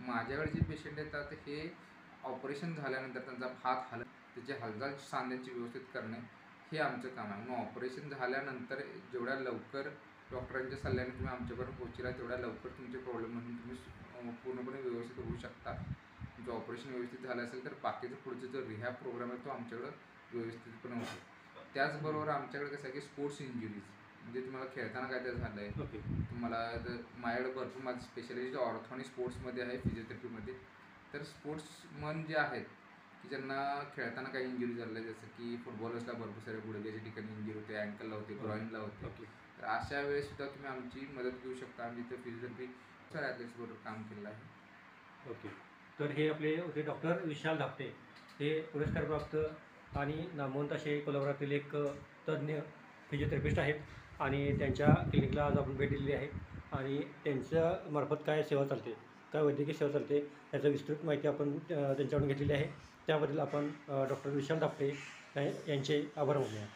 माझ्याकडे जे पेशंट येतात हे ऑपरेशन झाल्यानंतर त्यांचा हात त्याची हालचाल सांध्यांची व्यवस्थित करणे हे आमचं काम आहे. मग ऑपरेशन झाल्यानंतर जेवढ्या लवकर डॉक्टरांच्या सल्ल्याने तुम्ही आमच्यापर्यंत पोहोचला तेवढ्या लवकर तुमचे प्रॉब्लेममधून तुम्ही पूर्णपणे व्यवस्थित होऊ शकता. तुमचं ऑपरेशन व्यवस्थित झालं असेल तर बाकीचं पुढचं जो रिहॅब प्रोग्राम आहे तो आमच्याकडं व्यवस्थितपणे होतो. त्याचबरोबर आमच्याकडे कसं आहे की स्पोर्ट्स इंजुरीज म्हणजे तुम्हाला खेळताना काय तर झालं आहे, तुम्हाला माझ्याकडे भरपूर माझं स्पेशलिस्ट ऑर्थो आणि स्पोर्ट्समध्ये आहे फिजिओथेरपीमध्ये. तर स्पोर्ट्समन जे आहेत की ज्यांना खेळताना काही इंजुरी झालेल्या आहे, जसं की फुटबॉलर्सला भरपूर सारे गुडघ्याच्या ठिकाणी इंजुरी होते, अँकलला होते, ग्रॉइनला होते. तर अशा वेळेससुद्धा तुम्ही आमची मदत घेऊ शकता. आम्ही इथं फिजिओथेरपी ॲथलीट्सबरोबर काम केलेलं आहे. ओके. तर हे आपले होते डॉक्टर विशाल धापटे. हे पुरस्कारप्राप्त आणि नामवंत असे कोल्हापुरातील एक तज्ज्ञ फिजिओथेरपिस्ट आहेत आणि त्यांच्या क्लिनिकला आज आपण भेट दिलेली आहे आणि त्यांच्या मार्फत काय सेवा चालते, काय वैद्यकीय सेवा चालते याची विस्तृत माहिती आपण त्यांच्याकडून घेतलेली आहे. त्याबद्दल आपण डॉक्टर विशाल धापटे यांचे आभार मानूया.